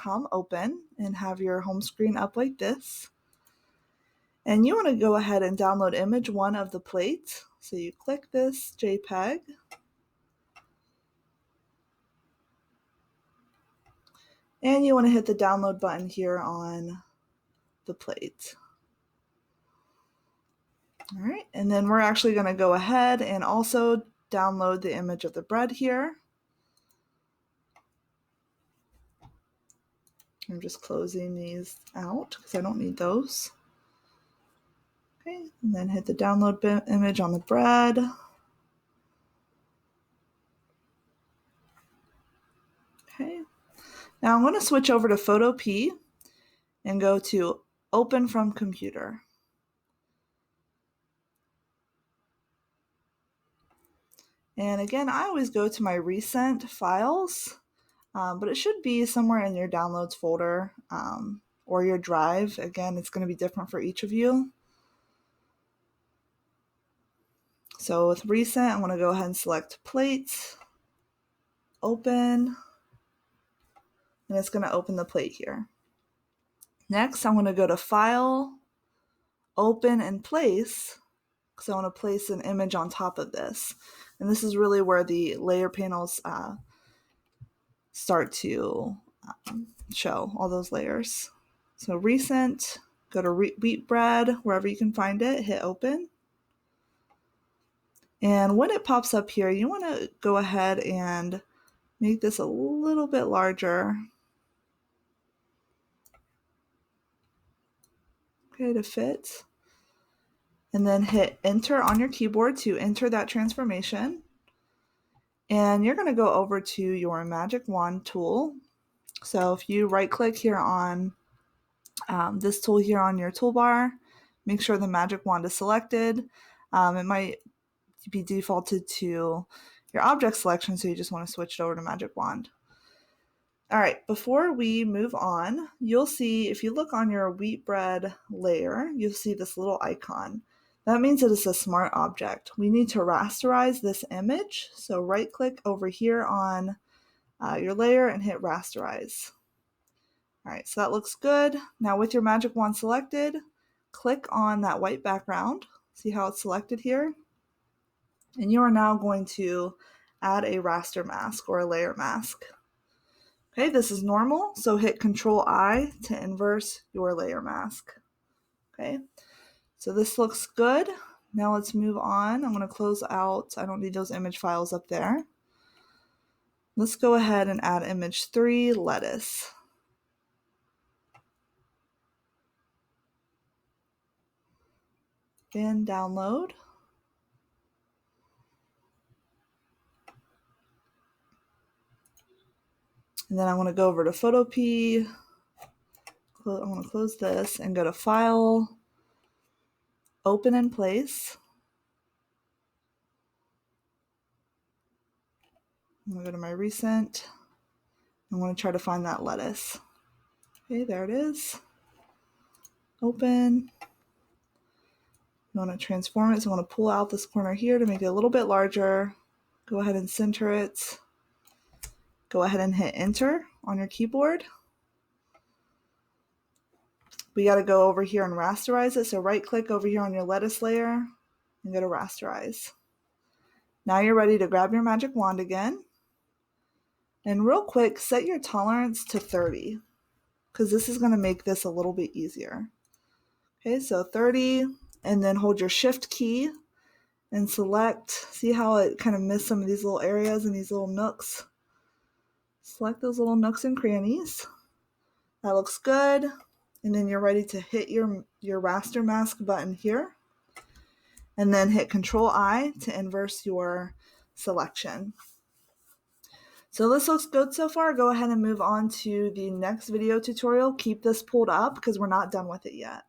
photopea.com open and have your home screen up like this. And you want to go ahead and download image 1 of the plate. So you click this JPEG. And you want to hit the download button here on the plate. All right, and then we're actually going to go ahead and also download the image of the bread here. I'm just closing these out because I don't need those. Okay, and then hit the download image on the bread. Okay, now I'm going to switch over to Photopea and go to Open from Computer. And again, I always go to my recent files, but it should be somewhere in your downloads folder or your drive. Again, it's going to be different for each of you. So with recent, I'm going to go ahead and select plate, open, and it's going to open the plate here. Next, I'm going to go to File, Open, and Place, because I want to place an image on top of this. And this is really where the layer panels start to show all those layers. So recent, go to wheat bread, wherever you can find it, hit open. And when it pops up here, you want to go ahead and make this a little bit larger. Okay, to fit. And then hit enter on your keyboard to enter that transformation. And you're going to go over to your magic wand tool. So if you right click here on this tool here on your toolbar, make sure the magic wand is selected. It might be defaulted to your object selection, so you just want to switch it over to magic wand. All right, before we move on, you'll see, if you look on your wheat bread layer, you'll see this little icon. That means that it's a smart object. We need to rasterize this image. So right click over here on your layer and hit rasterize. All right, so that looks good. Now with your magic wand selected, click on that white background. See how it's selected here? And you are now going to add a raster mask or a layer mask. Okay, this is normal, so hit Control-I to inverse your layer mask. Okay, so this looks good. Now let's move on. I'm going to close out. I don't need those image files up there. Let's go ahead and add image 3, lettuce. And download. And then I want to go over to Photopea. I want to close this and go to File, Open and Place. I'm going to go to my recent. I want to try to find that lettuce. Okay, there it is. Open. You want to transform it, so I want to pull out this corner here to make it a little bit larger. Go ahead and center it. Go ahead and hit enter on your keyboard. We got to go over here and rasterize it. So right click over here on your lettuce layer and go to rasterize. Now you're ready to grab your magic wand again. And real quick, set your tolerance to 30 because this is going to make this a little bit easier. Okay, so 30, and then hold your shift key and select. See how it kind of missed some of these little areas and these little nooks? Select those little nooks and crannies. That looks good. And then you're ready to hit your raster mask button here. And then hit Control-I to inverse your selection. So this looks good so far. Go ahead and move on to the next video tutorial. Keep this pulled up because we're not done with it yet.